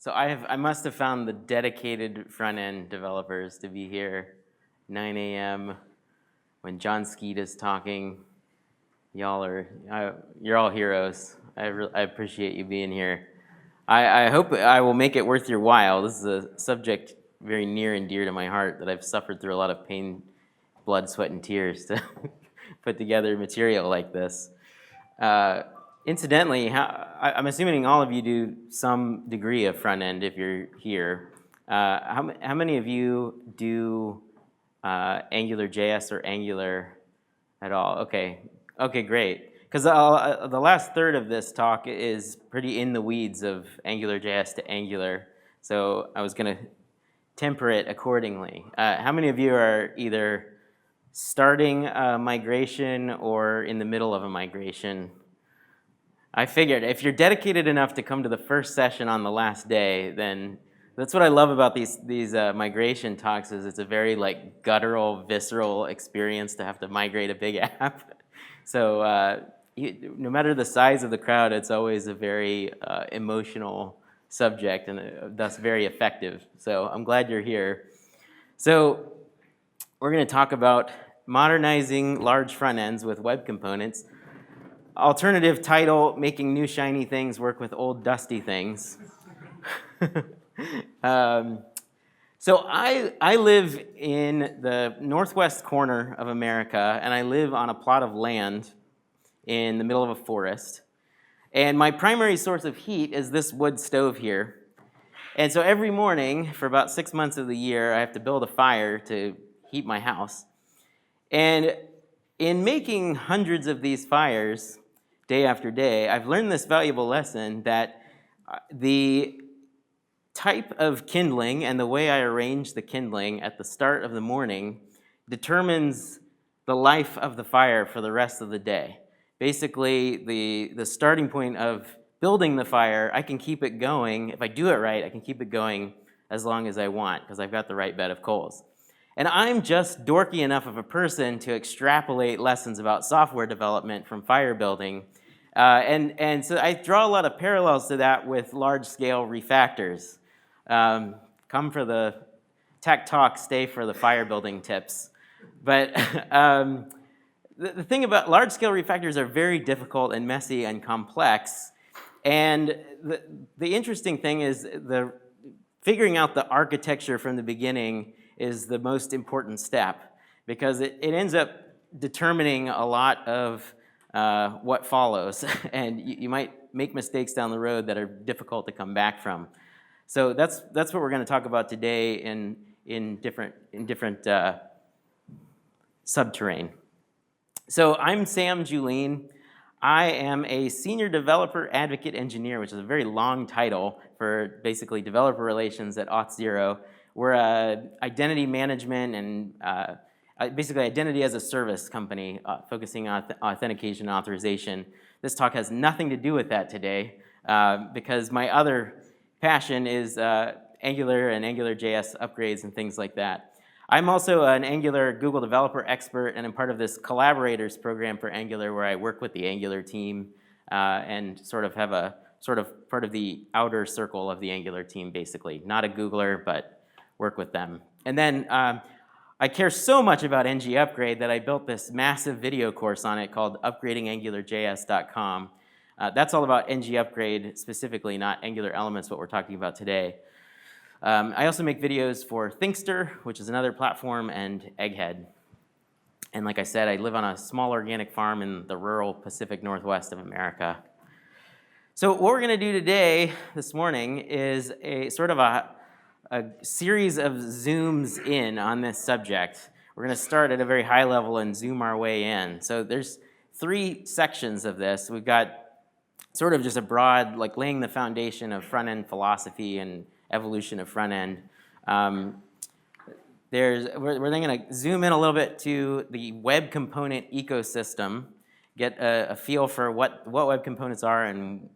So I must have found the dedicated front-end developers to be here, 9 a.m. when John Skeet is talking. You're all heroes. I appreciate you being here. I hope I will make it worth your while. This is a subject very near and dear to my heart that I've suffered through a lot of pain, blood, sweat, and tears to put together material like this. Incidentally, I'm assuming all of you do some degree of front end if you're here. How many of you do AngularJS or Angular at all? Okay, great. Because the last third of this talk is pretty in the weeds of AngularJS to Angular, so I was going to temper it accordingly. How many of you are either starting a migration or in the middle of a migration? I figured if you're dedicated enough to come to the first session on the last day, then that's what I love about these migration talks is it's a very like guttural, visceral experience to have to migrate a big app. So no matter the size of the crowd, it's always a very emotional subject and thus very effective. So I'm glad you're here. So we're going to talk about modernizing large front ends with web components. Alternative title, making new shiny things work with old dusty things. So I live in the northwest corner of America, and I live on a plot of land in the middle of a forest. And my primary source of heat is this wood stove here. And so every morning, for about 6 months of the year, I have to build a fire to heat my house. And in making hundreds of these fires, day after day, I've learned this valuable lesson that the type of kindling and the way I arrange the kindling at the start of the morning determines the life of the fire for the rest of the day. Basically, the starting point of building the fire, I can keep it going. If I do it right, I can keep it going as long as I want because I've got the right bed of coals. And I'm just dorky enough of a person to extrapolate lessons about software development from fire building. And so I draw a lot of parallels to that with large-scale refactors. Come for the tech talk, stay for the fire building tips. But the thing about large-scale refactors are very difficult and messy and complex. And the interesting thing is figuring out the architecture from the beginning is the most important step because it ends up determining a lot of what follows, and you might make mistakes down the road that are difficult to come back from. So that's what we're going to talk about today in different subterranean. So I'm Sam Julien. I am a senior developer advocate engineer, which is a very long title for basically developer relations at Auth0. We're an identity management and basically identity as a service company focusing on authentication and authorization. This talk has nothing to do with that today because my other passion is Angular and AngularJS upgrades and things like that. I'm also an Angular Google developer expert, and I'm part of this collaborators program for Angular where I work with the Angular team and sort of have a part of the outer circle of the Angular team, basically. Not a Googler, but work with them. And then I care so much about NG Upgrade that I built this massive video course on it called upgradingangularjs.com. That's all about NG Upgrade specifically, not Angular Elements, what we're talking about today. I also make videos for Thinkster, which is another platform, and Egghead. And like I said, I live on a small organic farm in the rural Pacific Northwest of America. So what we're going to do today, this morning, is a sort of a series of zooms in on this subject. We're going to start at a very high level and zoom our way in. So there's 3 sections of this. We've got sort of just a broad, like laying the foundation of front-end philosophy and evolution of front-end. We're then going to zoom in a little bit to the web component ecosystem, get a feel for what web components are and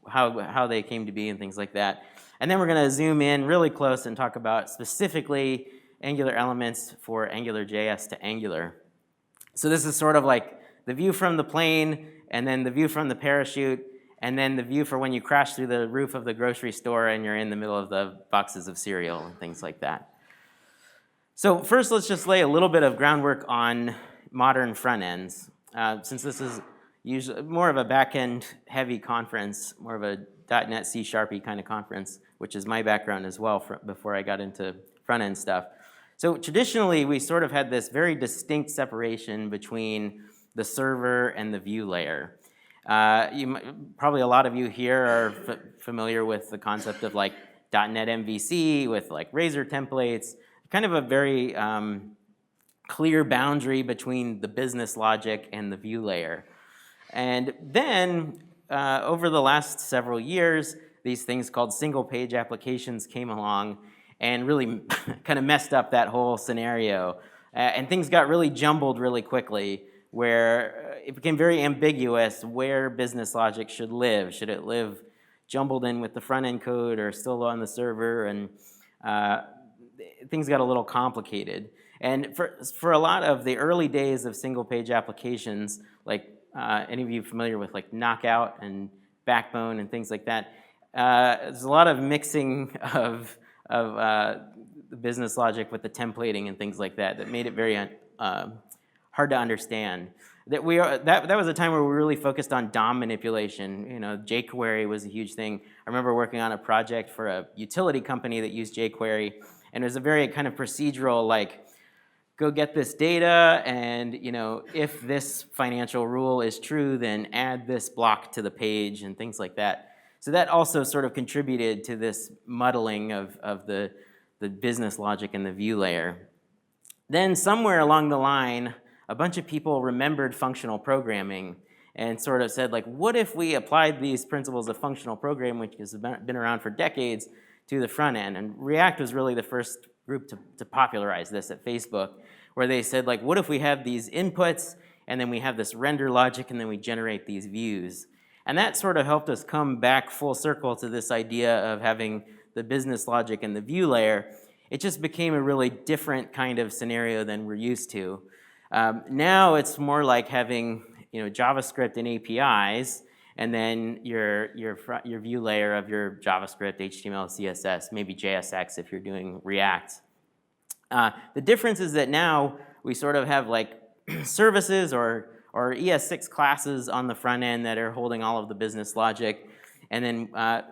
how they came to be and things like that. And then we're going to zoom in really close and talk about specifically Angular elements for AngularJS to Angular. So this is sort of like the view from the plane and then the view from the parachute and then the view for when you crash through the roof of the grocery store and you're in the middle of the boxes of cereal and things like that. So first, let's just lay a little bit of groundwork on modern front ends. Since this is usually more of a back-end heavy conference, more of a .NET C# kind of conference, which is my background as well before I got into front-end stuff. So traditionally, we sort of had this very distinct separation between the server and the view layer. Probably a lot of you here are familiar with the concept of like .NET MVC with like Razor templates, kind of a very clear boundary between the business logic and the view layer. And then over the last several years, these things called single-page applications came along and really kind of messed up that whole scenario. And things got really jumbled really quickly, where it became very ambiguous where business logic should live. Should it live jumbled in with the front-end code or still on the server? And things got a little complicated. And for a lot of the early days of single-page applications, like any of you familiar with like Knockout and Backbone and things like that, there's a lot of mixing of the business logic with the templating and things like that made it very hard to understand. That was a time where we really focused on DOM manipulation. You know, jQuery was a huge thing. I remember working on a project for a utility company that used jQuery, and it was a very kind of procedural, like, go get this data, and you know, if this financial rule is true, then add this block to the page and things like that. So that also sort of contributed to this muddling of the business logic and the view layer. Then somewhere along the line, a bunch of people remembered functional programming and sort of said, like, what if we applied these principles of functional programming, which has been around for decades, to the front end? And React was really the first group to popularize this at Facebook, where they said, like, what if we have these inputs, and then we have this render logic, and then we generate these views? And that sort of helped us come back full circle to this idea of having the business logic and the view layer. It just became a really different kind of scenario than we're used to. Now it's more like having, you know, JavaScript and APIs, and then your view layer of your JavaScript, HTML, CSS, maybe JSX if you're doing React. The difference is that now we sort of have like services or ES6 classes on the front end that are holding all of the business logic. And then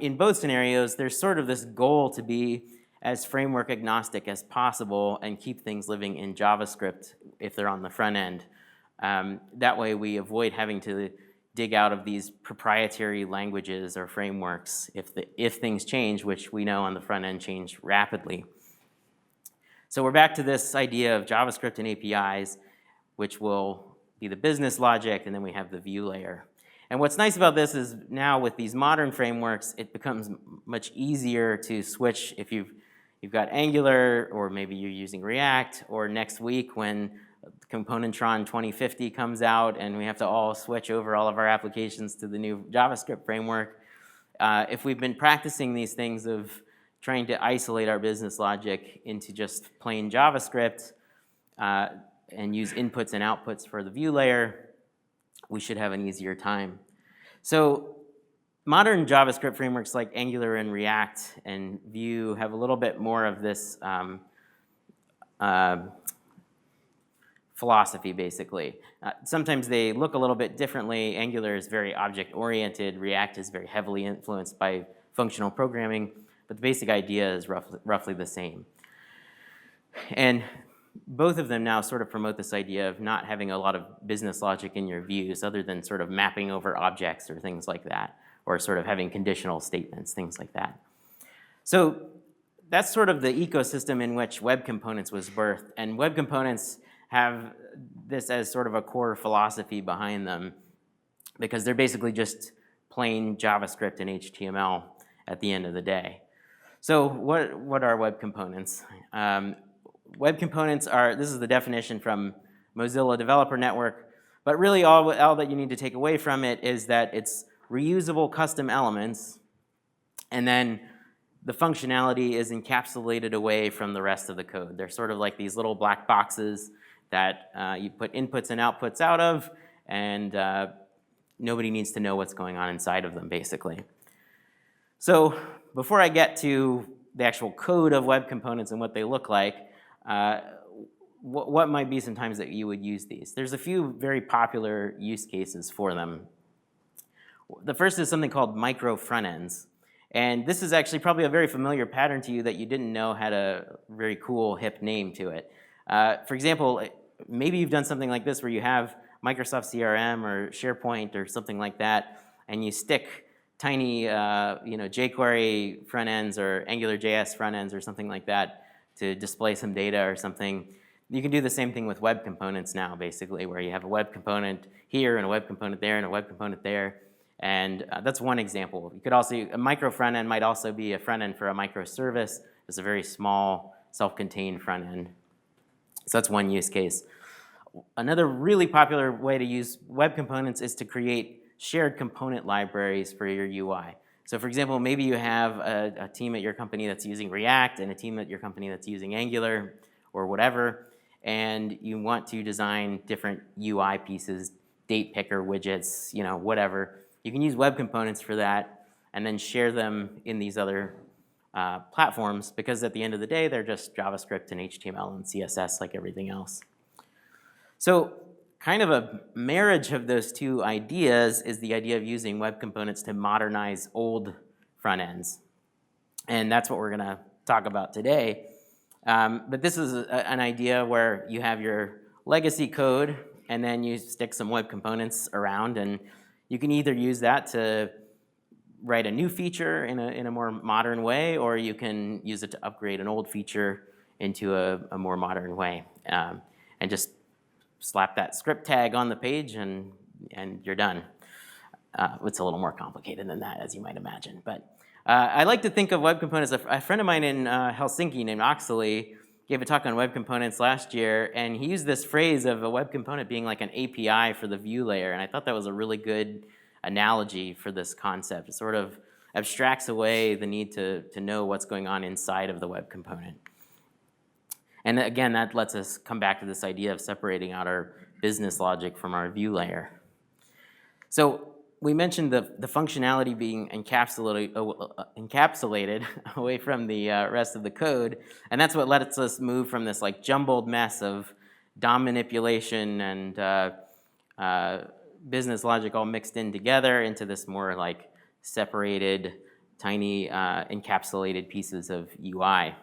in both scenarios, there's sort of this goal to be as framework agnostic as possible and keep things living in JavaScript if they're on the front end. That way we avoid having to dig out of these proprietary languages or frameworks if things change, which we know on the front end change rapidly. So we're back to this idea of JavaScript and APIs, which will be the business logic, and then we have the view layer. And what's nice about this is now with these modern frameworks, it becomes much easier to switch if you've got Angular, or maybe you're using React, or next week when Componentron 2050 comes out and we have to all switch over all of our applications to the new JavaScript framework. If we've been practicing these things of trying to isolate our business logic into just plain JavaScript and use inputs and outputs for the view layer, we should have an easier time. So modern JavaScript frameworks like Angular and React and Vue have a little bit more of this philosophy, basically. Sometimes they look a little bit differently. Angular is very object-oriented. React is very heavily influenced by functional programming, but the basic idea is roughly the same. And both of them now sort of promote this idea of not having a lot of business logic in your views other than sort of mapping over objects or things like that, or sort of having conditional statements, things like that. So that's sort of the ecosystem in which web components was birthed, and web components have this as sort of a core philosophy behind them because they're basically just plain JavaScript and HTML at the end of the day. So what are web components? Web components are, this is the definition from Mozilla Developer Network, but really all that you need to take away from it is that it's reusable custom elements, and then the functionality is encapsulated away from the rest of the code. They're sort of like these little black boxes that you put inputs and outputs out of, and nobody needs to know what's going on inside of them, basically. So before I get to the actual code of web components and what they look like, what might be some times that you would use these? There's a few very popular use cases for them. The first is something called micro frontends. And this is actually probably a very familiar pattern to you that you didn't know had a very cool, hip name to it. For example, maybe you've done something like this where you have Microsoft CRM or SharePoint or something like that, and you stick tiny jQuery front ends or AngularJS front ends or something like that to display some data or something. You can do the same thing with web components now, basically, where you have a web component here and a web component there and a web component there. And that's one example. You could also, a micro front end might also be a front end for a microservice. It's a very small, self-contained front end. So that's one use case. Another really popular way to use web components is to create shared component libraries for your UI. So for example, maybe you have a team at your company that's using React and a team at your company that's using Angular or whatever, and you want to design different UI pieces, date picker widgets, whatever. You can use web components for that and then share them in these other platforms, because at the end of the day, they're just JavaScript and HTML and CSS like everything else. So kind of a marriage of those two ideas is the idea of using web components to modernize old front ends. And that's what we're going to talk about today. But this is an idea where you have your legacy code and then you stick some web components around, and you can either use that to write a new feature in a more modern way, or you can use it to upgrade an old feature into a more modern way. And just slap that script tag on the page and you're done. It's a little more complicated than that, as you might imagine. But I like to think of web components. A friend of mine in Helsinki named Oxley gave a talk on web components last year, and he used this phrase of a web component being like an API for the view layer, and I thought that was a really good analogy for this concept. It sort of abstracts away the need to know what's going on inside of the web component. And again, that lets us come back to this idea of separating out our business logic from our view layer. So we mentioned the functionality being encapsulated away from the rest of the code, and that's what lets us move from this like jumbled mess of DOM manipulation and business logic all mixed in together into this more like separated, tiny, encapsulated pieces of UI.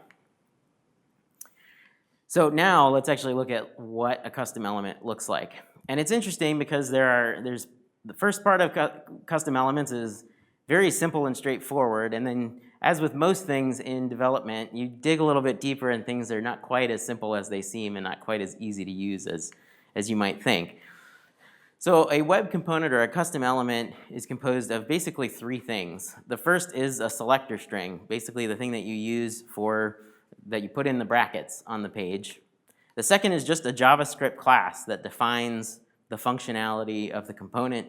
So now let's actually look at what a custom element looks like. And it's interesting because there's the first part of custom elements is very simple and straightforward, and then as with most things in development, you dig a little bit deeper and things are not quite as simple as they seem and not quite as easy to use as you might think. So a web component or a custom element is composed of basically three things. The first is a selector string, basically the thing that you use that you put in the brackets on the page. The second is just a JavaScript class that defines the functionality of the component.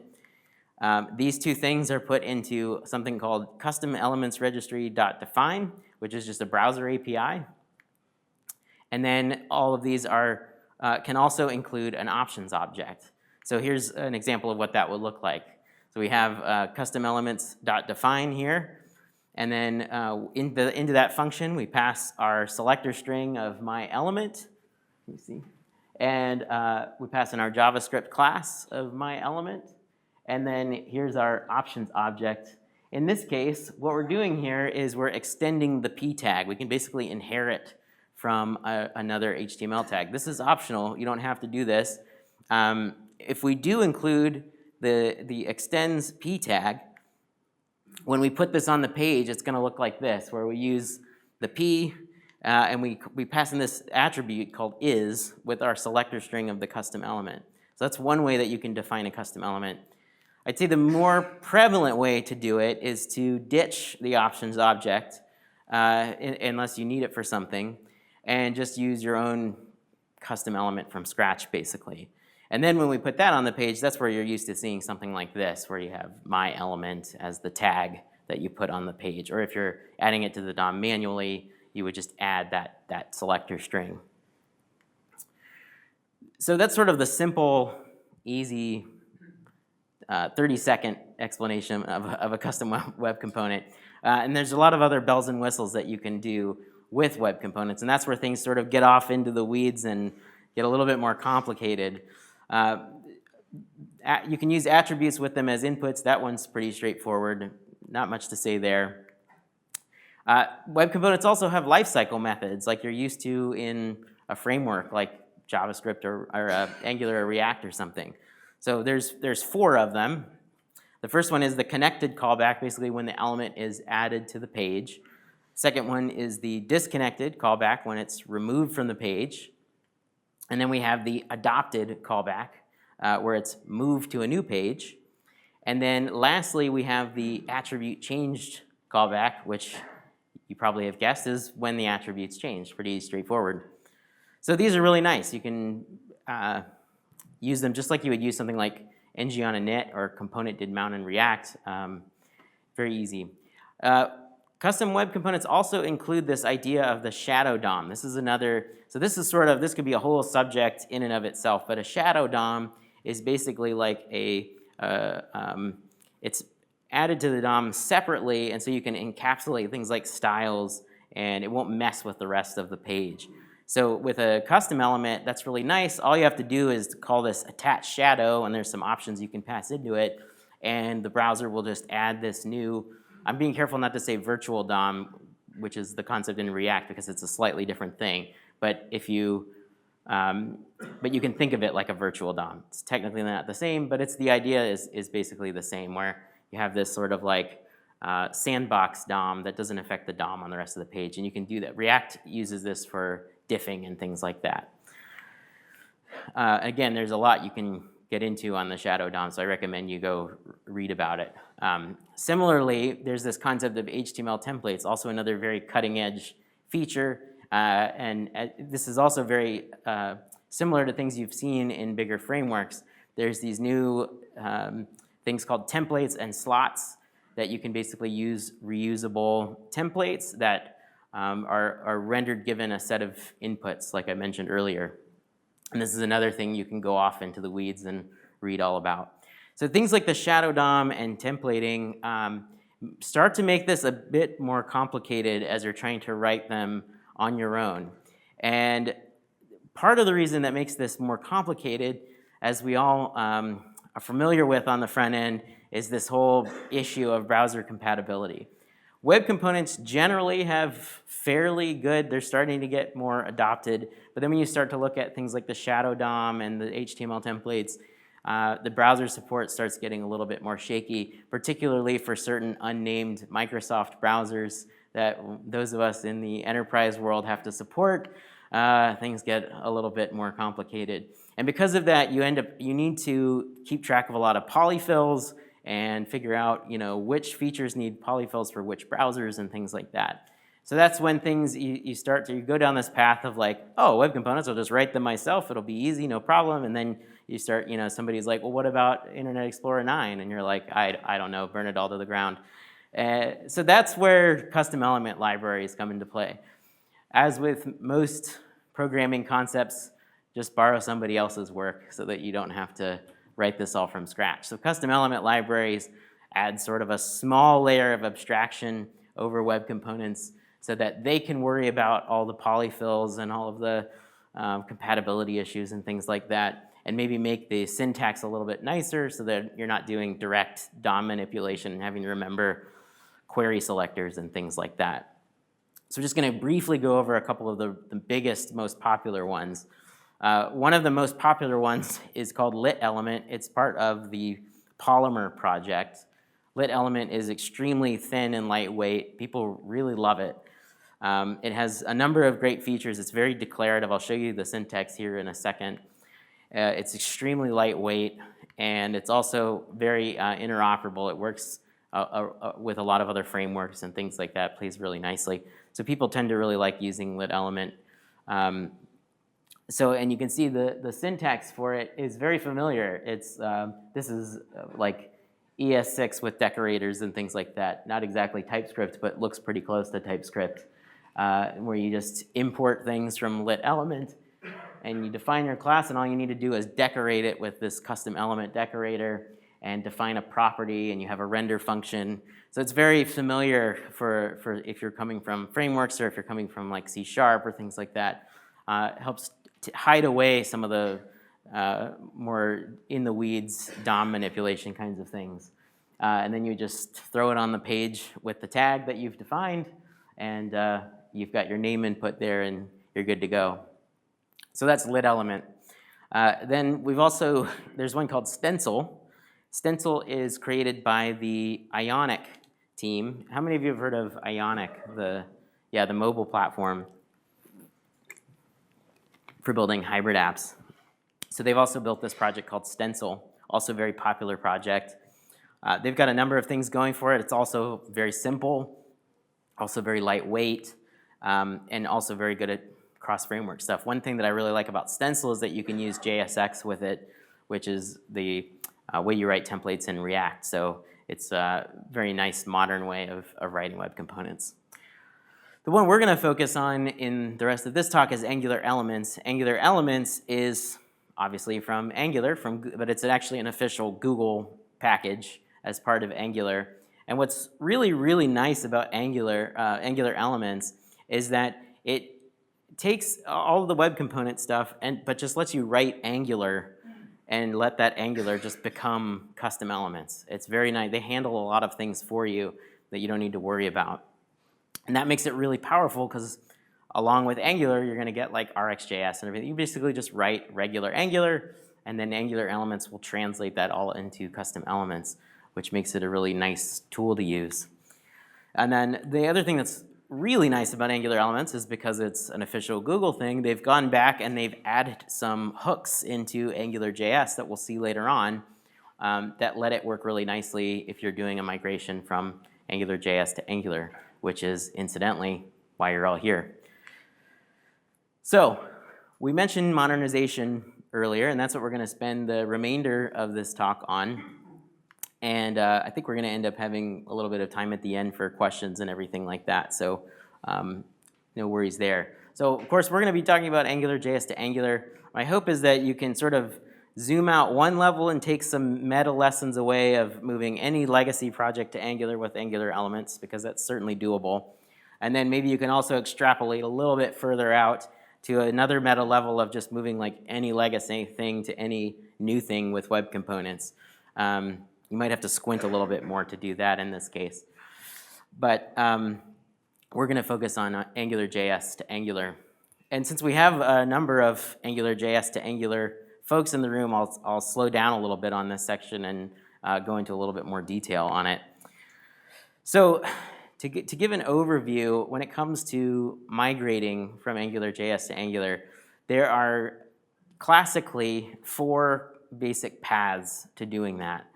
These two things are put into something called custom elements registry.define, which is just a browser API. And then all of these can also include an options object. So here's an example of what that would look like. So we have custom elements.define here. And then into that function, we pass our selector string of my element. Let me see. And we pass in our JavaScript class of my element. And then here's our options object. In this case, what we're doing here is we're extending the p tag. We can basically inherit from another HTML tag. This is optional. You don't have to do this. If we do include the extends p tag, when we put this on the page, it's going to look like this, where we use the p, and we pass in this attribute called is with our selector string of the custom element. So that's one way that you can define a custom element. I'd say the more prevalent way to do it is to ditch the options object unless you need it for something, and just use your own custom element from scratch, basically. And then when we put that on the page, that's where you're used to seeing something like this, where you have my element as the tag that you put on the page. Or if you're adding it to the DOM manually, you would just add that selector string. So that's sort of the simple, easy 30-second explanation of a custom web component. And there's a lot of other bells and whistles that you can do with web components, and that's where things sort of get off into the weeds and get a little bit more complicated. You can use attributes with them as inputs. That one's pretty straightforward. Not much to say there. Web components also have lifecycle methods like you're used to in a framework like JavaScript or Angular or React or something. So there's 4 of them. The first one is the connected callback, basically when the element is added to the page. Second one is the disconnected callback when it's removed from the page. And then we have the adopted callback where it's moved to a new page. And then lastly, we have the attribute changed callback, which you probably have guessed is when the attributes change. Pretty straightforward. So these are really nice. You can use them just like you would use something like ng on a init or component did mount in React. Very easy. Custom web components also include this idea of the shadow DOM. This is another, so this is sort of, this could be a whole subject in and of itself, but a shadow DOM is basically like it's added to the DOM separately, and so you can encapsulate things like styles, and it won't mess with the rest of the page. So with a custom element, that's really nice. All you have to do is call this attach shadow, and there's some options you can pass into it, and the browser will just add this new, I'm being careful not to say virtual DOM, which is the concept in React because it's a slightly different thing. But if you, but you can think of it like a virtual DOM. It's technically not the same, but it's the idea is basically the same, where you have this sort of like sandbox DOM that doesn't affect the DOM on the rest of the page, and you can do that. React uses this for diffing and things like that. Again, there's a lot you can get into on the shadow DOM, so I recommend you go read about it. Similarly, there's this concept of HTML templates, also another very cutting-edge feature, and this is also very similar to things you've seen in bigger frameworks. There's these new things called templates and slots that you can basically use reusable templates that are rendered given a set of inputs, like I mentioned earlier. And this is another thing you can go off into the weeds and read all about. So things like the shadow DOM and templating start to make this a bit more complicated as you're trying to write them on your own. And part of the reason that makes this more complicated, as we all are familiar with on the front end, is this whole issue of browser compatibility. Web components generally have fairly good, they're starting to get more adopted, but then when you start to look at things like the shadow DOM and the HTML templates, the browser support starts getting a little bit more shaky, particularly for certain unnamed Microsoft browsers that those of us in the enterprise world have to support. Things get a little bit more complicated. And because of that, you need to keep track of a lot of polyfills and figure out, which features need polyfills for which browsers and things like that. So that's when things, you start to go down this path of like, oh, web components, I'll just write them myself, it'll be easy, no problem. And then you start, somebody's like, well, what about Internet Explorer 9? And you're like, I don't know, burn it all to the ground. So that's where custom element libraries come into play. As with most programming concepts, just borrow somebody else's work so that you don't have to write this all from scratch. So custom element libraries add sort of a small layer of abstraction over web components so that they can worry about all the polyfills and all of the compatibility issues and things like that, and maybe make the syntax a little bit nicer so that you're not doing direct DOM manipulation and having to remember query selectors and things like that. So we're just going to briefly go over a couple of the biggest, most popular ones. One of the most popular ones is called lit element. It's part of the Polymer project. Lit element is extremely thin and lightweight. People really love it. It has a number of great features. It's very declarative. I'll show you the syntax here in a second. It's extremely lightweight, and it's also very interoperable. It works with a lot of other frameworks and things like that. Plays really nicely. So people tend to really like using lit element. And you can see the syntax for it is very familiar. It's this is like ES6 with decorators and things like that. Not exactly TypeScript, but looks pretty close to TypeScript, where you just import things from lit element, and you define your class, and all you need to do is decorate it with this custom element decorator, and define a property, and you have a render function. So it's very familiar for if you're coming from frameworks or if you're coming from like C# or things like that. It helps to hide away some of the more in-the-weeds DOM manipulation kinds of things. And then you just throw it on the page with the tag that you've defined, and you've got your name input there, and you're good to go. So that's lit element. Then we've also, there's one called Stencil. Stencil is created by the Ionic team. How many of you have heard of Ionic, the mobile platform for building hybrid apps? So they've also built this project called Stencil, also a very popular project. They've got a number of things going for it. It's also very simple, also very lightweight, and also very good at cross-framework stuff. One thing that I really like about Stencil is that you can use JSX with it, which is the way you write templates in React. So it's a very nice modern way of writing web components. The one we're going to focus on in the rest of this talk is Angular Elements. Angular Elements is obviously from Angular, but it's actually an official Google package as part of Angular. And what's really, really nice about Angular Elements is that it takes all of the web component stuff, but just lets you write Angular and let that Angular just become custom elements. It's very nice. They handle a lot of things for you that you don't need to worry about. And that makes it really powerful because along with Angular, you're going to get like RxJS and everything. You basically just write regular Angular, and then Angular Elements will translate that all into custom elements, which makes it a really nice tool to use. And then the other thing that's really nice about Angular Elements is because it's an official Google thing, they've gone back and they've added some hooks into AngularJS that we'll see later on that let it work really nicely if you're doing a migration from AngularJS to Angular, which is incidentally why you're all here. So we mentioned modernization earlier, and that's what we're going to spend the remainder of this talk on. And I think we're going to end up having a little bit of time at the end for questions and everything like that. So no worries there. So of course, we're going to be talking about AngularJS to Angular. My hope is that you can sort of zoom out one level and take some meta lessons away of moving any legacy project to Angular with Angular Elements, because that's certainly doable. And then maybe you can also extrapolate a little bit further out to another meta level of just moving like any legacy thing to any new thing with web components. You might have to squint a little bit more to do that in this case. But we're going to focus on AngularJS to Angular. And since we have a number of AngularJS to Angular folks in the room, I'll slow down a little bit on this section and go into a little bit more detail on it. So to give an overview, when it comes to migrating from AngularJS to Angular, there are classically 4 basic paths to doing that.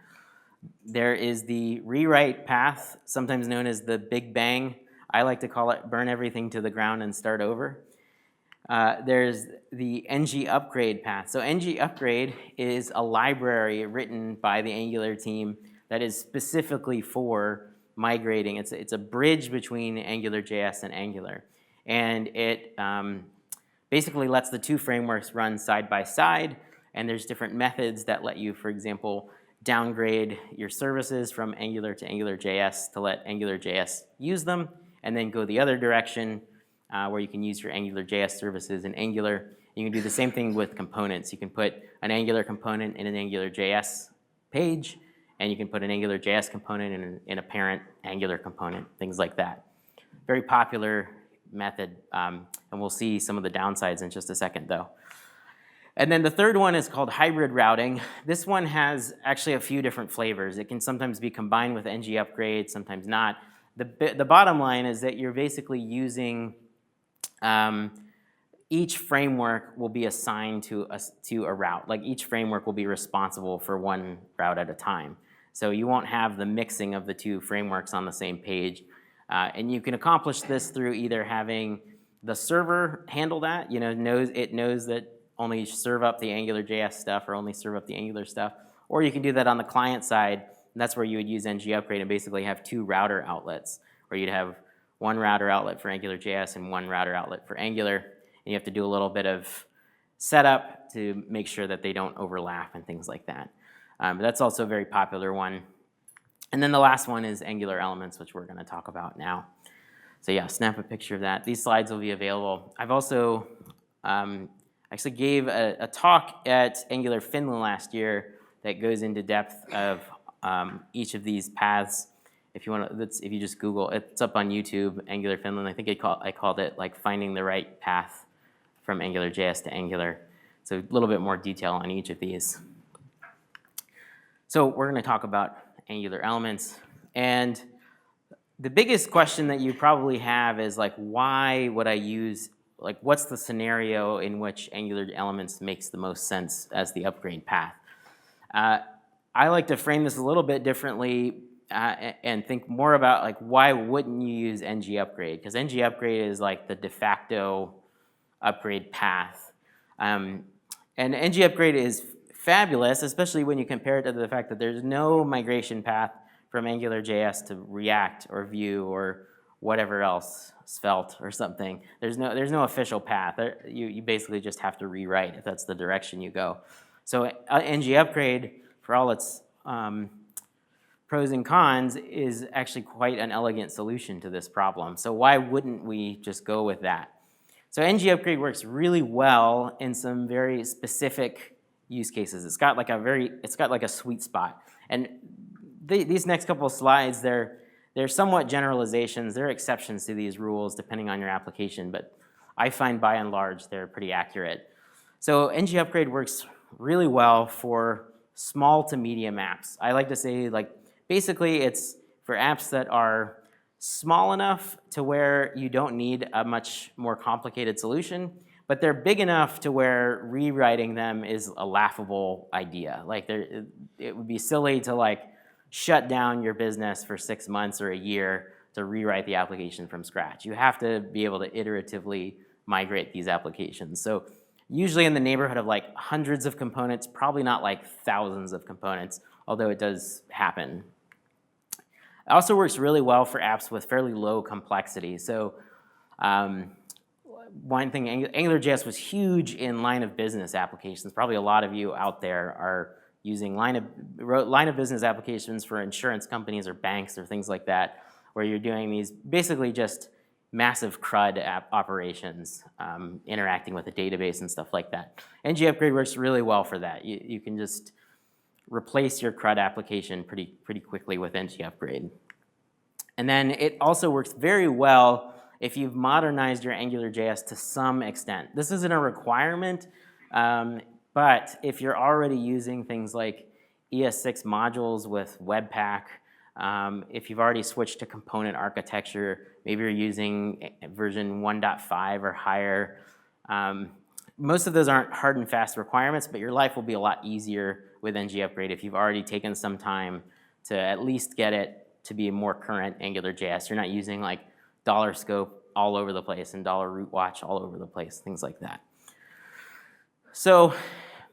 There is the rewrite path, sometimes known as the Big Bang. I like to call it burn everything to the ground and start over. There's the ng upgrade path. So ng upgrade is a library written by the Angular team that is specifically for migrating. It's a bridge between AngularJS and Angular. And it basically lets the two frameworks run side by side. And there's different methods that let you, for example, downgrade your services from Angular to AngularJS to let AngularJS use them, and then go the other direction where you can use your AngularJS services in Angular. You can do the same thing with components. You can put an Angular component in an AngularJS page, and you can put an AngularJS component in a parent Angular component, things like that. Very popular method, and we'll see some of the downsides in just a second, though. And then the third one is called hybrid routing. This one has actually a few different flavors. It can sometimes be combined with ng upgrade, sometimes not. The bottom line is that you're basically using each framework will be assigned to a route. Like each framework will be responsible for one route at a time. So you won't have the mixing of the two frameworks on the same page. And you can accomplish this through either having the server handle that, it knows that only serve up the AngularJS stuff or only serve up the Angular stuff. Or you can do that on the client side, and that's where you would use ng upgrade and basically have 2 router outlets, where you'd have one router outlet for AngularJS and one router outlet for Angular. And you have to do a little bit of setup to make sure that they don't overlap and things like that. But that's also a very popular one. And then the last one is Angular Elements, which we're going to talk about now. So yeah, snap a picture of that. These slides will be available. I've also actually gave a talk at Angular Finland last year that goes into depth of each of these paths. If you want to, if you just Google, it's up on YouTube, Angular Finland. I think I called it like finding the right path from AngularJS to Angular. So a little bit more detail on each of these. So we're going to talk about Angular Elements. And the biggest question that you probably have is like, why would I use, like what's the scenario in which Angular Elements makes the most sense as the upgrade path? I like to frame this a little bit differently and think more about like, why wouldn't you use ng upgrade? Because ng upgrade is like the de facto upgrade path. And ng upgrade is fabulous, especially when you compare it to the fact that there's no migration path from AngularJS to React or Vue or whatever else, Svelte or something. There's no official path. You basically just have to rewrite if that's the direction you go. So ng upgrade, for all its pros and cons, is actually quite an elegant solution to this problem. So why wouldn't we just go with that? So ng upgrade works really well in some very specific use cases. It's got like a sweet spot. And these next couple of slides, they're somewhat generalizations. They're exceptions to these rules depending on your application, but I find by and large they're pretty accurate. So ng upgrade works really well for small to medium apps. I like to say, like, basically it's for apps that are small enough to where you don't need a much more complicated solution, but they're big enough to where rewriting them is a laughable idea. Like, it would be silly to like shut down your business for 6 months or a year to rewrite the application from scratch. You have to be able to iteratively migrate these applications. So usually in the neighborhood of like hundreds of components, probably not like thousands of components, although it does happen. It also works really well for apps with fairly low complexity. So one thing, AngularJS was huge in line of business applications. Probably a lot of you out there are using line of business applications for insurance companies or banks or things like that, where you're doing these basically just massive CRUD operations, interacting with a database and stuff like that. ng upgrade works really well for that. You can just replace your CRUD application pretty quickly with ng upgrade. And then it also works very well if you've modernized your AngularJS to some extent. This isn't a requirement, but if you're already using things like ES6 modules with Webpack, if you've already switched to component architecture, maybe you're using version 1.5 or higher, most of those aren't hard and fast requirements, but your life will be a lot easier with ng upgrade if you've already taken some time to at least get it to be a more current AngularJS. You're not using like $scope all over the place and $rootwatch all over the place, things like that. So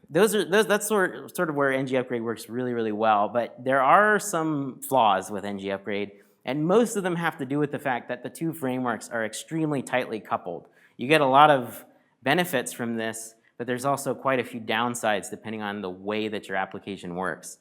that's sort of where ng upgrade works really, really well. But there are some flaws with ng upgrade, and most of them have to do with the fact that the two frameworks are extremely tightly coupled. You get a lot of benefits from this, but there's also quite a few downsides depending on the way that your application works.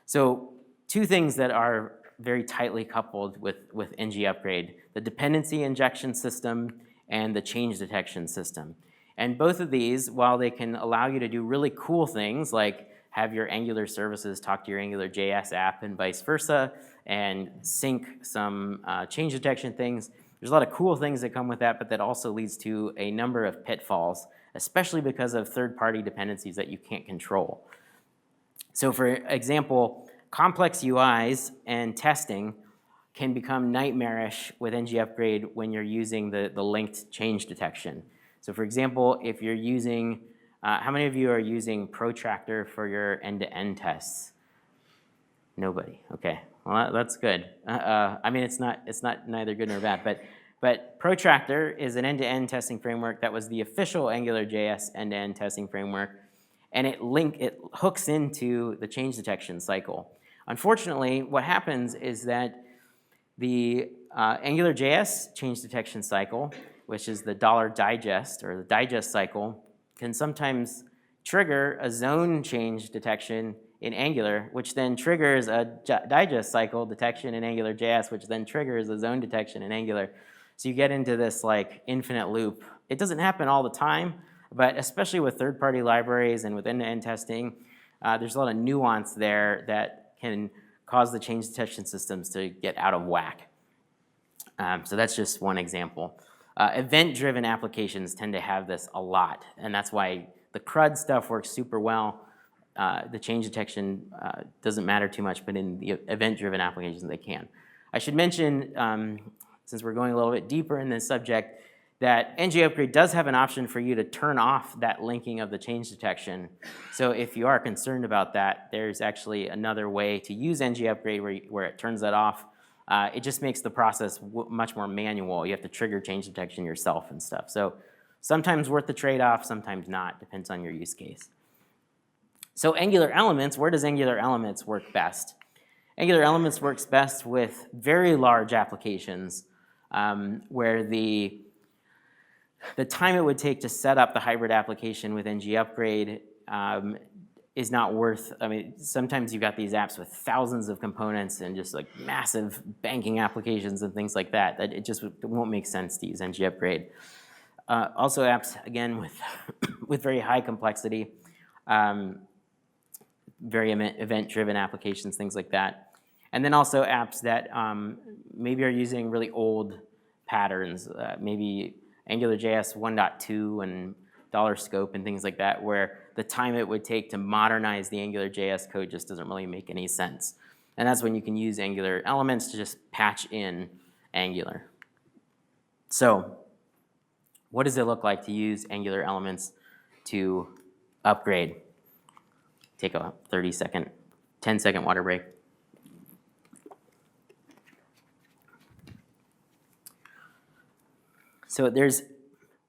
So two things that are very tightly coupled with ng upgrade: the dependency injection system and the change detection system. And both of these, while they can allow you to do really cool things like have your Angular services talk to your AngularJS app and vice versa, and sync some change detection things, there's a lot of cool things that come with that, but that also leads to a number of pitfalls, especially because of third-party dependencies that you can't control. So for example, complex UIs and testing can become nightmarish with ng upgrade when you're using the linked change detection. So for example, if you're using, how many of you are using Protractor for your end-to-end tests? Nobody, okay. Well, that's good. I mean, it's not neither good nor bad, but Protractor is an end-to-end testing framework that was the official AngularJS end-to-end testing framework, and it hooks into the change detection cycle. Unfortunately, what happens is that the AngularJS change detection cycle, which is the $digest or the digest cycle, can sometimes trigger a zone change detection in Angular, which then triggers a digest cycle detection in AngularJS, which then triggers a zone detection in Angular. So you get into this like infinite loop. It doesn't happen all the time, but especially with third-party libraries and with end-to-end testing, there's a lot of nuance there that can cause the change detection systems to get out of whack. So that's just one example. Event-driven applications tend to have this a lot, and that's why the CRUD stuff works super well. The change detection doesn't matter too much, but in the event-driven applications, they can. I should mention, since we're going a little bit deeper in this subject, that ng-upgrade does have an option for you to turn off that linking of the change detection. So if you are concerned about that, there's actually another way to use ng-upgrade where it turns that off. It just makes the process much more manual. You have to trigger change detection yourself and stuff. So sometimes worth the trade-off, sometimes not, depends on your use case. So Angular Elements, where does Angular Elements work best? Angular Elements works best with very large applications where the time it would take to set up the hybrid application with ng-upgrade is not worth, I mean, sometimes you've got these apps with thousands of components and just like massive banking applications and things like that, that it just won't make sense to use ng-upgrade. Also apps, again, with very high complexity, very event-driven applications, things like that. And then also apps that maybe are using really old patterns, maybe AngularJS 1.2 and $scope and things like that, where the time it would take to modernize the AngularJS code just doesn't really make any sense. And that's when you can use Angular Elements to just patch in Angular. So what does it look like to use Angular Elements to upgrade? Take a 10-second water break. So there's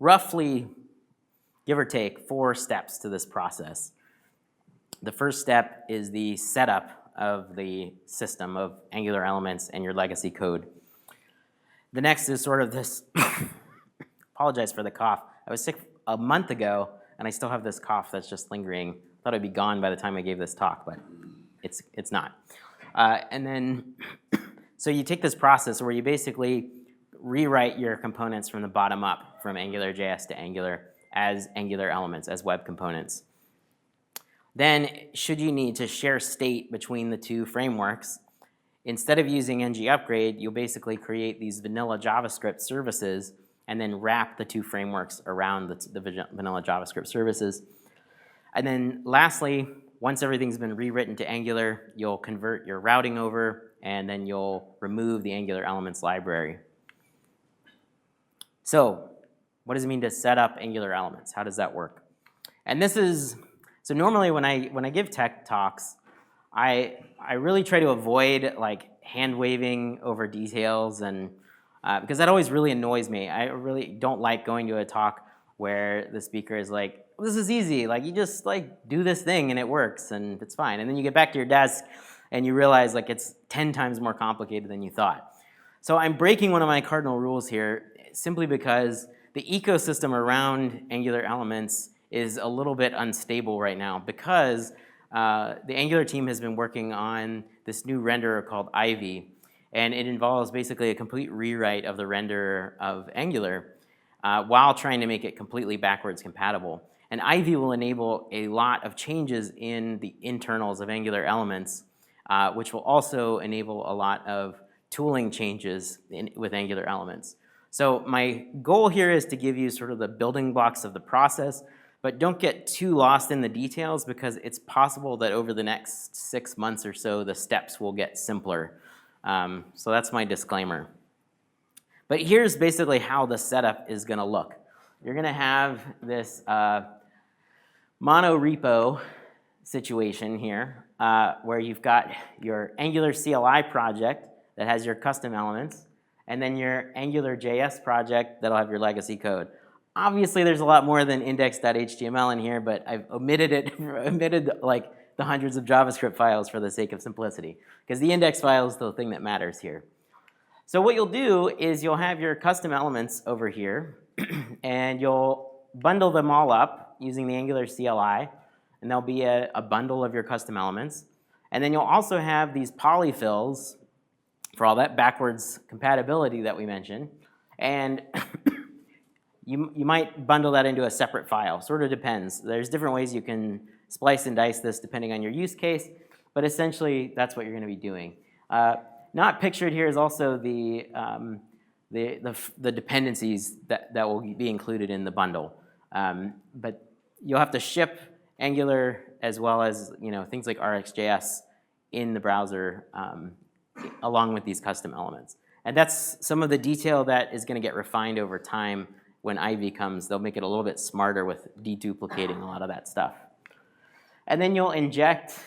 roughly, give or take, 4 steps to this process. The first step is the setup of the system of Angular Elements and your legacy code. The next is sort of this, apologize for the cough. I was sick a month ago, and I still have this cough that's just lingering. Thought it'd be gone by the time I gave this talk, but it's not. And then, so you take this process where you basically rewrite your components from the bottom up, from AngularJS to Angular, as Angular Elements, as web components. Then, should you need to share state between the two frameworks, instead of using ng-upgrade, you'll basically create these vanilla JavaScript services and then wrap the two frameworks around the vanilla JavaScript services. And then lastly, once everything's been rewritten to Angular, you'll convert your routing over, and then you'll remove the Angular Elements library. So what does it mean to set up Angular Elements? How does that work? And this is, so normally when I give tech talks, I really try to avoid like hand waving over details, and because that always really annoys me. I really don't like going to a talk where the speaker is like, this is easy, like you just like do this thing and it works and it's fine. And then you get back to your desk and you realize like it's 10 times more complicated than you thought. So I'm breaking one of my cardinal rules here simply because the ecosystem around Angular Elements is a little bit unstable right now because the Angular team has been working on this new renderer called Ivy, and it involves basically a complete rewrite of the renderer of Angular while trying to make it completely backwards compatible. And Ivy will enable a lot of changes in the internals of Angular Elements, which will also enable a lot of tooling changes with Angular Elements. So my goal here is to give you sort of the building blocks of the process, but don't get too lost in the details because it's possible that over the next 6 months or so, the steps will get simpler. So that's my disclaimer. But here's basically how the setup is going to look. You're going to have this mono repo situation here where you've got your Angular CLI project that has your custom elements, and then your AngularJS project that'll have your legacy code. Obviously, there's a lot more than index.html in here, but I've omitted like the hundreds of JavaScript files for the sake of simplicity, because the index file is the thing that matters here. So what you'll do is you'll have your custom elements over here, and you'll bundle them all up using the Angular CLI, and there'll be a bundle of your custom elements. And then you'll also have these polyfills for all that backwards compatibility that we mentioned. And you might bundle that into a separate file. Sort of depends. There's different ways you can splice and dice this depending on your use case, but essentially that's what you're going to be doing. Not pictured here is also the dependencies that will be included in the bundle. But you'll have to ship Angular as well as things like RxJS in the browser along with these custom elements. And that's some of the detail that is going to get refined over time. When Ivy comes, they'll make it a little bit smarter with deduplicating a lot of that stuff. And then you'll inject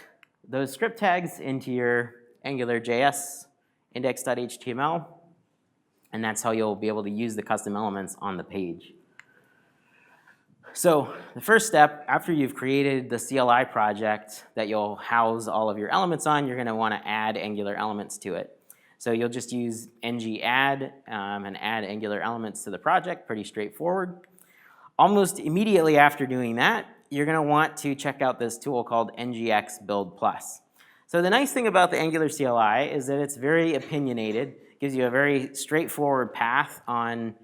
those script tags into your AngularJS index.html, and that's how you'll be able to use the custom elements on the page. So the first step, after you've created the CLI project that you'll house all of your elements on, you're going to want to add Angular elements to it. So you'll just use ng-add and add Angular elements to the project, pretty straightforward. Almost immediately after doing that, you're going to want to check out this tool called ngx build plus. So the nice thing about the Angular CLI is that it's very opinionated, gives you a very straightforward path on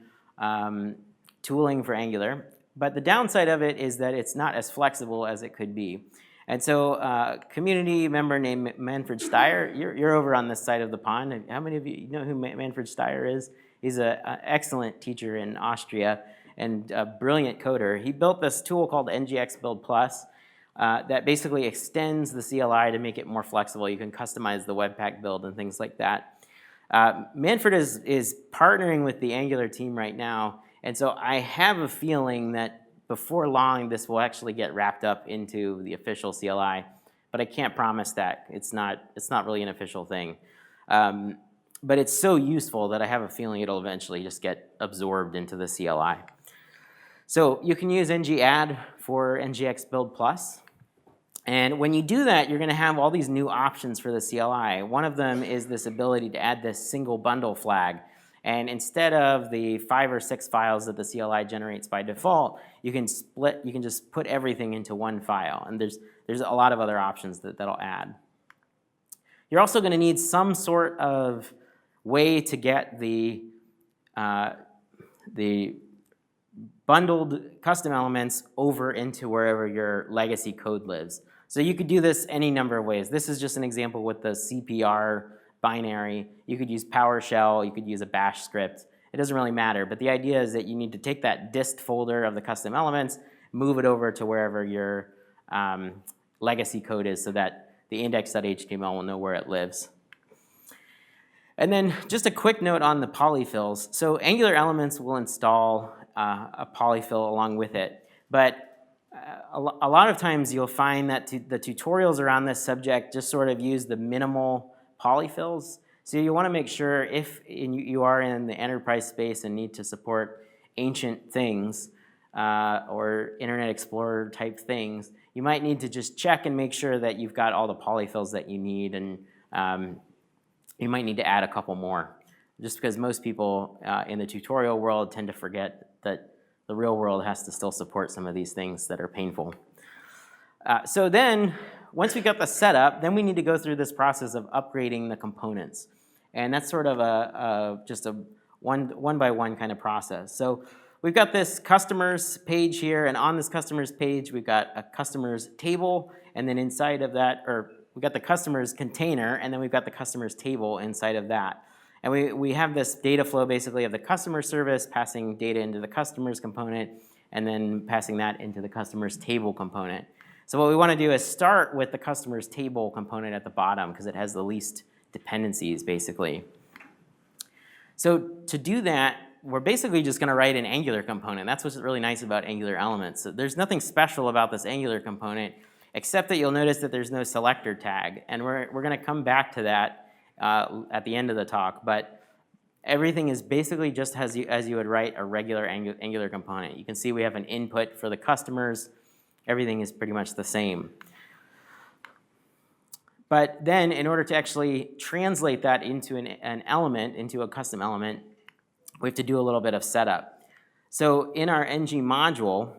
tooling for Angular. But the downside of it is that it's not as flexible as it could be. And so a community member named Manfred Steyer, you're over on this side of the pond. How many of you know who Manfred Steyer is? He's an excellent teacher in Austria and a brilliant coder. He built this tool called ngx build plus that basically extends the CLI to make it more flexible. You can customize the Webpack build and things like that. Manfred is partnering with the Angular team right now, and so I have a feeling that before long, this will actually get wrapped up into the official CLI, but I can't promise that. It's not really an official thing. But it's so useful that I have a feeling it'll eventually just get absorbed into the CLI. So you can use ng-add for ngx build plus. And when you do that, you're going to have all these new options for the CLI. One of them is this ability to add this single bundle flag. And instead of the 5 or 6 files that the CLI generates by default, you can just put everything into one file. And there's a lot of other options that'll add. You're also going to need some sort of way to get the bundled custom elements over into wherever your legacy code lives. So you could do this any number of ways. This is just an example with the CPR binary. You could use PowerShell, you could use a bash script. It doesn't really matter, but the idea is that you need to take that dist folder of the custom elements, move it over to wherever your legacy code is so that the index.html will know where it lives. And then just a quick note on the polyfills. So Angular Elements will install a polyfill along with it, but a lot of times you'll find that the tutorials around this subject just sort of use the minimal polyfills. So you want to make sure if you are in the enterprise space and need to support ancient things or Internet Explorer type things, you might need to just check and make sure that you've got all the polyfills that you need, and you might need to add a couple more. Just because most people in the tutorial world tend to forget that the real world has to still support some of these things that are painful. So then, once we got the setup, then we need to go through this process of upgrading the components. And that's sort of just a one-by-one kind of process. So we've got this customers page here, and on this customers page, we've got a customers table, and then inside of that, or we've got the customers container, and then we've got the customers table inside of that. And we have this data flow basically of the customer service passing data into the customers component, and then passing that into the customers table component. So what we want to do is start with the customers table component at the bottom because it has the least dependencies basically. So to do that, we're basically just going to write an Angular component. That's what's really nice about Angular Elements. So there's nothing special about this Angular component except that you'll notice that there's no selector tag. And we're going to come back to that at the end of the talk. But everything is basically just as you would write a regular Angular component. You can see we have an input for the customers. Everything is pretty much the same. But then in order to actually translate that into an element, into a custom element, we have to do a little bit of setup. So in our ng module,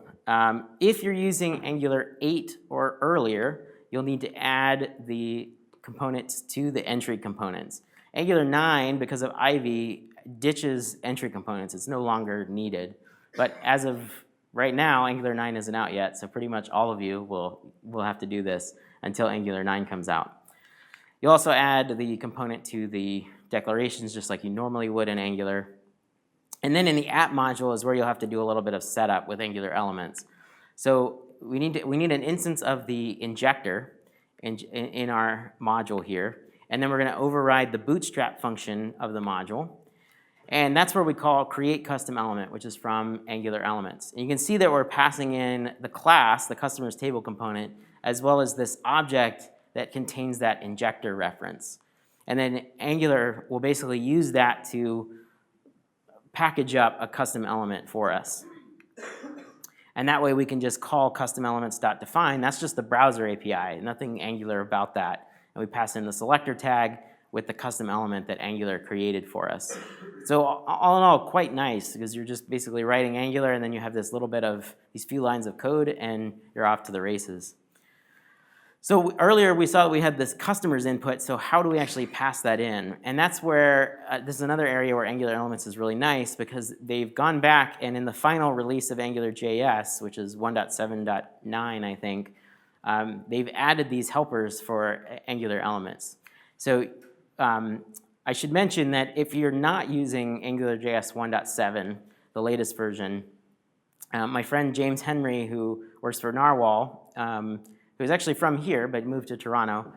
if you're using Angular 8 or earlier, you'll need to add the components to the entry components. Angular 9, because of Ivy, ditches entry components. It's no longer needed. But as of right now, Angular 9 isn't out yet, so pretty much all of you will have to do this until Angular 9 comes out. You also add the component to the declarations just like you normally would in Angular. And then in the app module is where you'll have to do a little bit of setup with Angular elements. So we need an instance of the injector in our module here. And then we're going to override the bootstrap function of the module. And that's where we call create custom element, which is from Angular elements. And you can see that we're passing in the class, the customers table component, as well as this object that contains that injector reference. And then Angular will basically use that to package up a custom element for us. And that way we can just call custom elements.define. That's just the browser API, nothing Angular about that. And we pass in the selector tag with the custom element that Angular created for us. So all in all, quite nice, because you're just basically writing Angular and then you have this little bit of these few lines of code and you're off to the races. So earlier we saw that we had this customer's input, so how do we actually pass that in? And that's where, this is another area where Angular Elements is really nice, because they've gone back and in the final release of AngularJS, which is 1.7.9, I think, they've added these helpers for Angular Elements. So I should mention that if you're not using AngularJS 1.7, the latest version, my friend James Henry, who works for Narwhal, who's actually from here but moved to Toronto,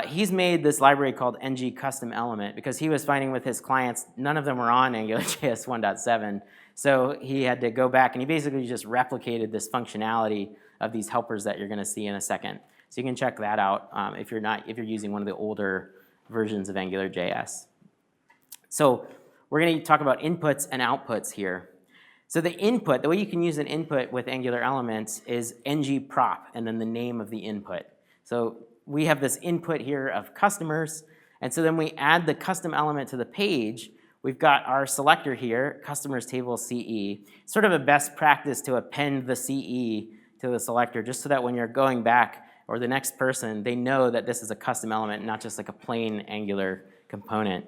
he's made this library called ng custom element because he was finding with his clients, none of them were on AngularJS 1.7. So he had to go back and he basically just replicated this functionality of these helpers that you're going to see in a second. So you can check that out if you're using one of the older versions of AngularJS. So we're going to talk about inputs and outputs here. So the input, the way you can use an input with Angular Elements is ng prop and then the name of the input. So we have this input here of customers, and so then we add the custom element to the page. We've got our selector here, customers table CE. Sort of a best practice to append the CE to the selector just so that when you're going back or the next person, they know that this is a custom element, not just like a plain Angular component.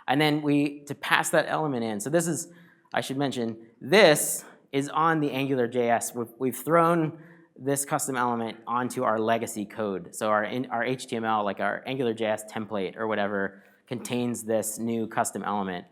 And then to pass that element in. So this is, I should mention, this is on the AngularJS. We've thrown this custom element onto our legacy code. So our HTML, like our AngularJS template or whatever, contains this new custom element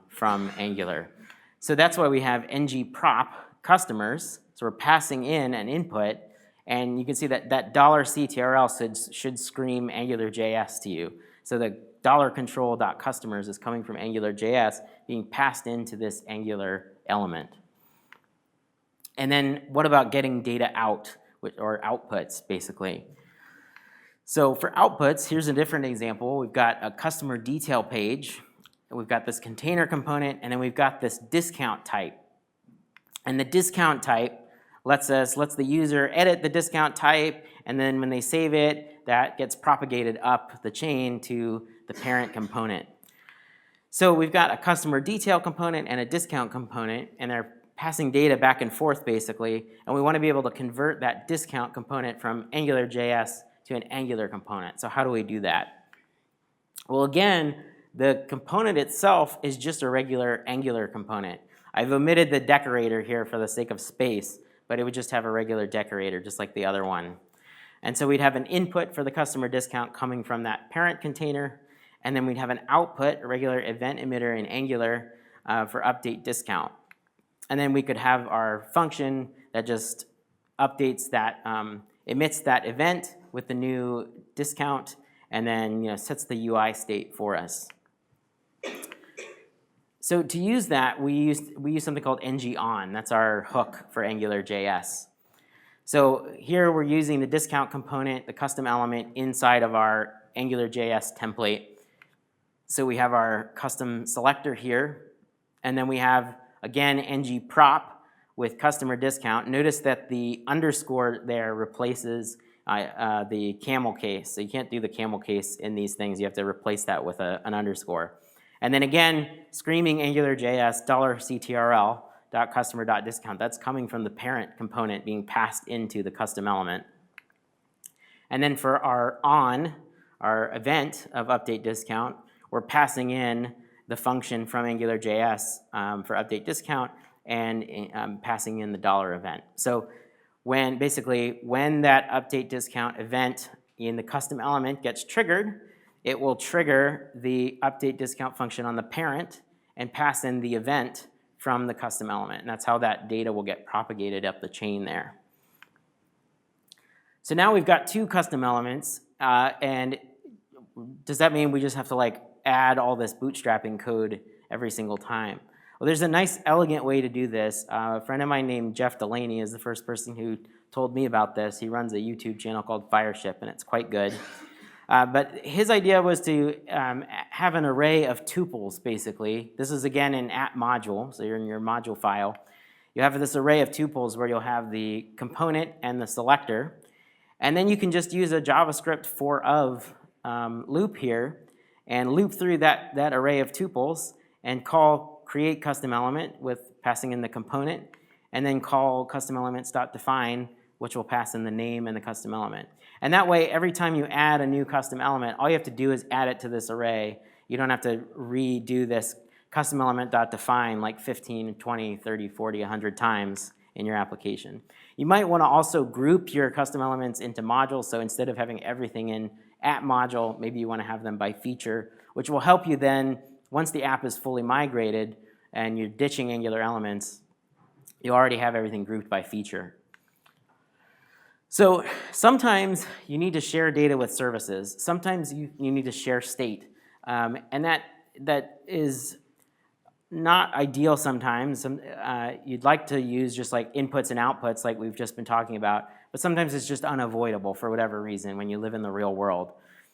from Angular. So that's why we have ng prop customers. So we're passing in an input, and you can see that $CTRL should scream AngularJS to you. So the $control.customers is coming from AngularJS being passed into this Angular element. And then what about getting data out, or outputs, basically? So for outputs, here's a different example. We've got a customer detail page, and we've got this container component, and then we've got this discount type. And the discount type lets the user edit the discount type, and then when they save it, that gets propagated up the chain to the parent component. So we've got a customer detail component and a discount component, and they're passing data back and forth basically, and we want to be able to convert that discount component from AngularJS to an Angular component. So how do we do that? Well, again, the component itself is just a regular Angular component. I've omitted the decorator here for the sake of space, but it would just have a regular decorator just like the other one. And so we'd have an input for the customer discount coming from that parent container, and then we'd have an output, a regular event emitter in Angular for update discount. And then we could have our function that just updates that, emits that event with the new discount, and then sets the UI state for us. So to use that, we use something called ng-on. That's our hook for AngularJS. So here we're using the discount component, the custom element, inside of our AngularJS template. So we have our custom selector here, and then we have, again, ng prop with customer discount. Notice that the underscore there replaces the camel case. So you can't do the camel case in these things. You have to replace that with an underscore. And then again, screaming AngularJS $CTRL.customer.discount. That's coming from the parent component being passed into the custom element. And then for our our event of update discount, we're passing in the function from AngularJS for update discount and passing in the $event. So when that update discount event in the custom element gets triggered, it will trigger the update discount function on the parent and pass in the event from the custom element. And that's how that data will get propagated up the chain there. So now we've got two custom elements, and does that mean we just have to like add all this bootstrapping code every single time? Well, there's a nice, elegant way to do this. A friend of mine named Jeff Delaney is the first person who told me about this. He runs a YouTube channel called Fireship, and it's quite good. But his idea was to have an array of tuples, basically. This is, again, an app module, so you're in your module file. You have this array of tuples where you'll have the component and the selector. And then you can just use a JavaScript for-of loop here and loop through that array of tuples and call create custom element with passing in the component, and then call custom elements.define, which will pass in the name and the custom element. And that way, every time you add a new custom element, all you have to do is add it to this array. You don't have to redo this custom element.define like 15, 20, 30, 40, 100 times in your application. You might want to also group your custom elements into modules, so instead of having everything in app module, maybe you want to have them by feature, which will help you then, once the app is fully migrated and you're ditching Angular elements, you already have everything grouped by feature. So sometimes you need to share data with services. Sometimes you need to share state. And that is not ideal sometimes. You'd like to use just like inputs and outputs like we've just been talking about, but sometimes it's just unavoidable for whatever reason when you live in the real world.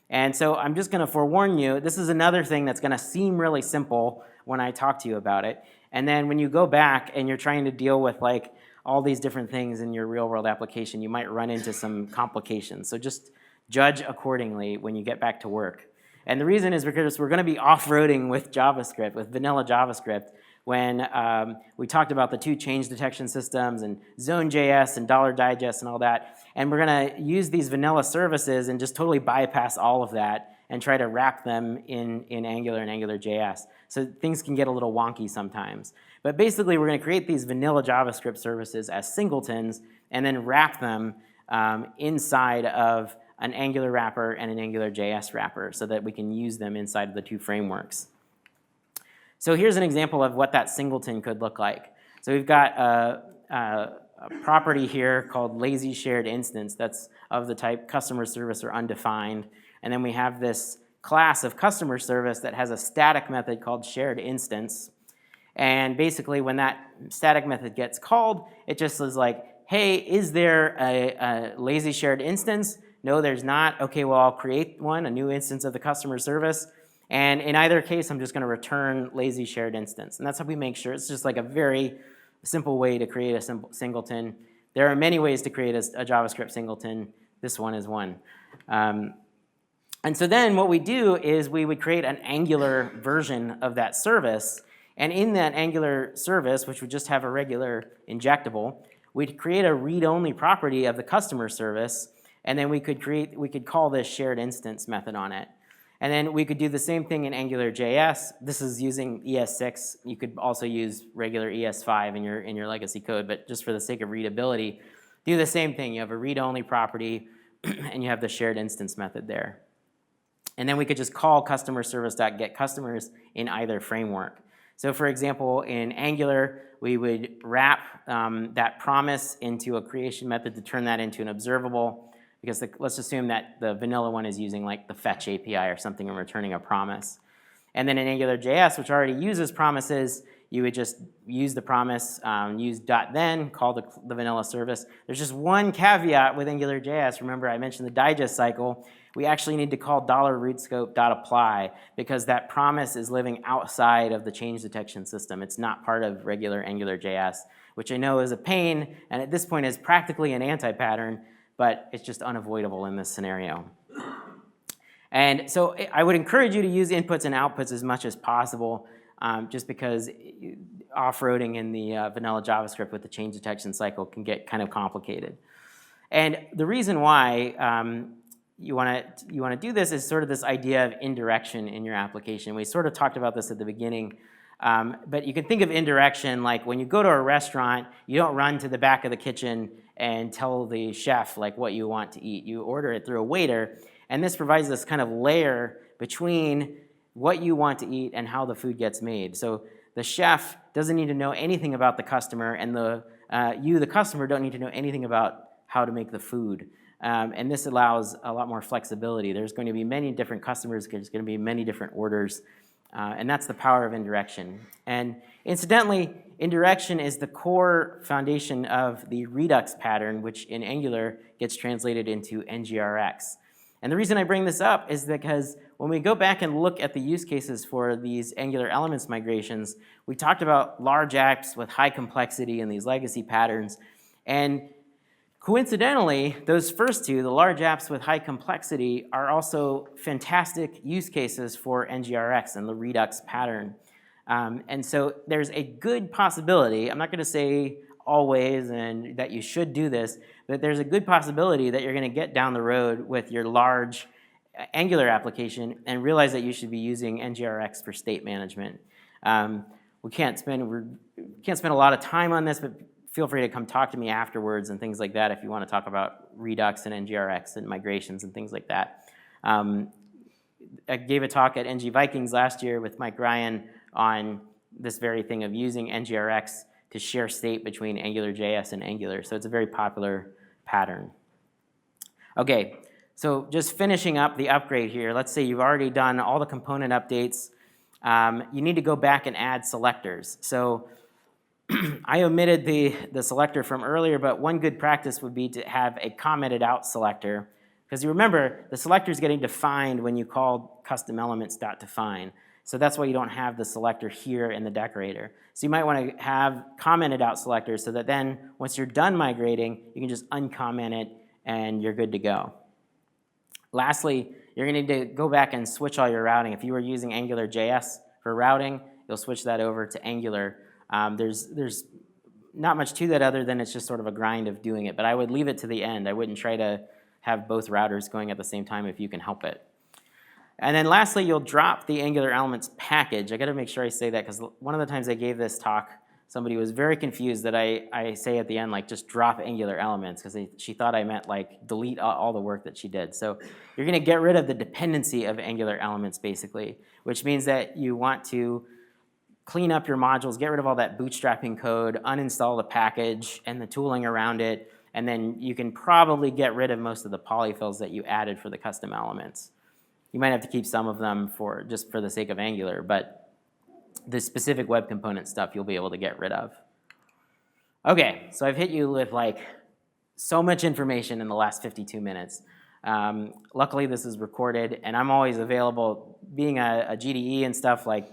And so I'm just going to forewarn you, this is another thing that's going to seem really simple when I talk to you about it. And then when you go back and you're trying to deal with like all these different things in your real world application, you might run into some complications. So just judge accordingly when you get back to work. And the reason is because we're going to be off-roading with JavaScript, with vanilla JavaScript, when we talked about the two change detection systems and Zone.js and $digest and all that. And we're going to use these vanilla services and just totally bypass all of that and try to wrap them in Angular and AngularJS. So things can get a little wonky sometimes. But basically, we're going to create these vanilla JavaScript services as singletons and then wrap them inside of an Angular wrapper and an AngularJS wrapper so that we can use them inside of the two frameworks. So here's an example of what that singleton could look like. So we've got a property here called lazy shared instance that's of the type customer service or undefined. And then we have this class of customer service that has a static method called shared instance. And basically when that static method gets called, it just is like, hey, is there a lazy shared instance? No, there's not. Okay, well, I'll create one, a new instance of the customer service. And in either case, I'm just going to return lazy shared instance. And that's how we make sure. It's just like a very simple way to create a singleton. There are many ways to create a JavaScript singleton. This one is one. And so then what we do is we would create an Angular version of that service. And in that Angular service, which would just have a regular injectable, we'd create a read-only property of the customer service. And then we could call this shared instance method on it. And then we could do the same thing in AngularJS. This is using ES6. You could also use regular ES5 in your legacy code, but just for the sake of readability, do the same thing. You have a read-only property, and you have the shared instance method there. And then we could just call customer service.getCustomers in either framework. So for example, in Angular, we would wrap that promise into a creation method to turn that into an observable. Because let's assume that the vanilla one is using like the fetch API or something and returning a promise. And then in AngularJS, which already uses promises, you would just use the promise, use .then, call the vanilla service. There's just one caveat with AngularJS. Remember, I mentioned the digest cycle. We actually need to call $rootScope.apply because that promise is living outside of the change detection system. It's not part of regular AngularJS, which I know is a pain, and at this point is practically an anti-pattern, but it's just unavoidable in this scenario. And so I would encourage you to use inputs and outputs as much as possible, just because off-roading in the vanilla JavaScript with the change detection cycle can get kind of complicated. And the reason why you want to do this is sort of this idea of indirection in your application. We sort of talked about this at the beginning, but you can think of indirection like when you go to a restaurant, you don't run to the back of the kitchen and tell the chef like what you want to eat. You order it through a waiter, and this provides this kind of layer between what you want to eat and how the food gets made. So the chef doesn't need to know anything about the customer, and the customer, don't need to know anything about how to make the food. And this allows a lot more flexibility. There's going to be many different customers, there's going to be many different orders, and that's the power of indirection. And incidentally, indirection is the core foundation of the Redux pattern, which in Angular gets translated into NGRX. And the reason I bring this up is because when we go back and look at the use cases for these Angular elements migrations, we talked about large apps with high complexity and these legacy patterns. And coincidentally, those first two, the large apps with high complexity, are also fantastic use cases for NGRX and the Redux pattern. And so there's a good possibility, I'm not going to say always and that you should do this, but there's a good possibility that you're going to get down the road with your large Angular application and realize that you should be using NGRX for state management. We can't spend a lot of time on this, but feel free to come talk to me afterwards and things like that if you want to talk about Redux and NGRX and migrations and things like that. I gave a talk at NG Vikings last year with Mike Ryan on this very thing of using NGRX to share state between AngularJS and Angular. So it's a very popular pattern. Okay, so just finishing up the upgrade here. Let's say you've already done all the component updates. You need to go back and add selectors. So I omitted the selector from earlier, but one good practice would be to have a commented out selector. Because you remember, the selector is getting defined when you call custom elements.define. So that's why you don't have the selector here in the decorator. So you might want to have commented out selectors so that then once you're done migrating, you can just uncomment it and you're good to go. Lastly, you're going to need to go back and switch all your routing. If you were using AngularJS for routing, you'll switch that over to Angular. There's not much to that other than it's just sort of a grind of doing it. But I would leave it to the end. I wouldn't try to have both routers going at the same time if you can help it. And then lastly, you'll drop the Angular Elements package. I got to make sure I say that because one of the times I gave this talk, somebody was very confused that I say at the end, like, just drop Angular Elements because she thought I meant, like, delete all the work that she did. So you're going to get rid of the dependency of Angular Elements, basically, which means that you want to clean up your modules, get rid of all that bootstrapping code, uninstall the package and the tooling around it, and then you can probably get rid of most of the polyfills that you added for the custom elements. You might have to keep some of them just for the sake of Angular, but the specific web component stuff you'll be able to get rid of. Okay, so I've hit you with like so much information in the last 52 minutes. Luckily this is recorded and I'm always available. Being a GDE and stuff, like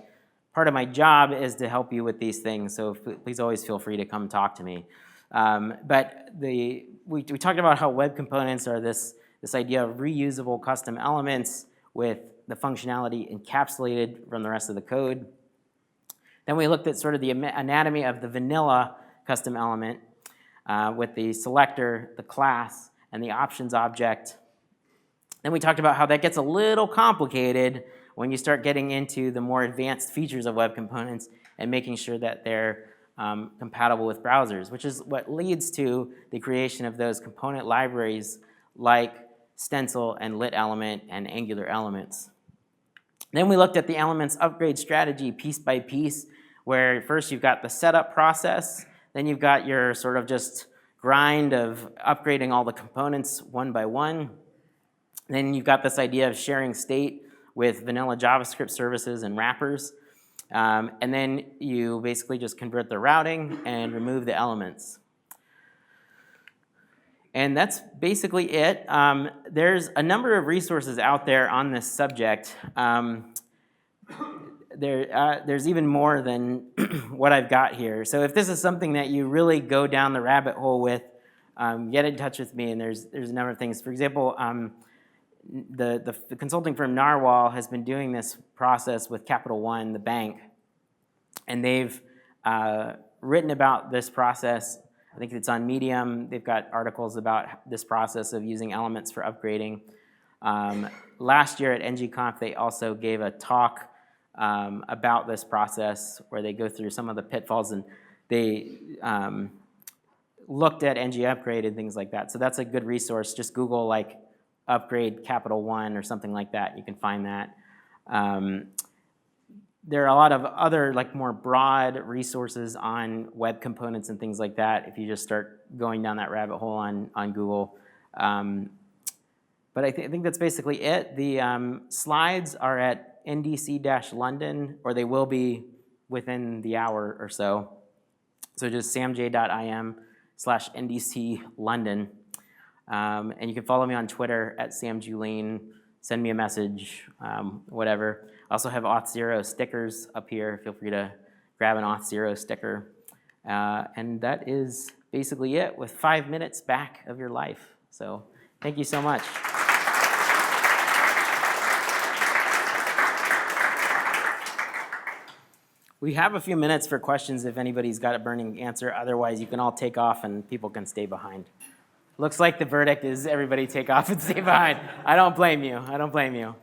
part of my job is to help you with these things, so please always feel free to come talk to me. But we talked about how web components are this idea of reusable custom elements with the functionality encapsulated from the rest of the code. Then we looked at sort of the anatomy of the vanilla custom element with the selector, the class, and the options object. Then we talked about how that gets a little complicated when you start getting into the more advanced features of web components and making sure that they're compatible with browsers, which is what leads to the creation of those component libraries like Stencil and Lit Element and Angular Elements. Then we looked at the Elements upgrade strategy piece by piece, where first you've got the setup process, then you've got your sort of just grind of upgrading all the components one by one. Then you've got this idea of sharing state with vanilla JavaScript services and wrappers. And then you basically just convert the routing and remove the elements. And that's basically it. There's a number of resources out there on this subject. There's even more than what I've got here. So if this is something that you really go down the rabbit hole with, get in touch with me, and there's a number of things. For example, the consulting firm Narwhal has been doing this process with Capital One, the bank, and they've written about this process. I think it's on Medium. They've got articles about this process of using elements for upgrading. Last year at NGConf, they also gave a talk about this process where they go through some of the pitfalls, and they looked at ng upgrade and things like that. So that's a good resource. Just Google like upgrade capital 1 or something like that. You can find that. There are a lot of other like more broad resources on web components and things like that if you just start going down that rabbit hole on Google. But I think that's basically it. The slides are at ndc-london, or they will be within the hour or so. So just samj.im/ndc-london. And you can follow me on Twitter at samjulien. Send me a message, whatever. I also have Auth0 stickers up here. Feel free to grab an Auth0 sticker. And that is basically it with 5 minutes back of your life. So thank you so much. We have a few minutes for questions if anybody's got a burning answer. Otherwise, you can all take off and people can stay behind. Looks like the verdict is everybody take off and stay behind. I don't blame you. I don't blame you.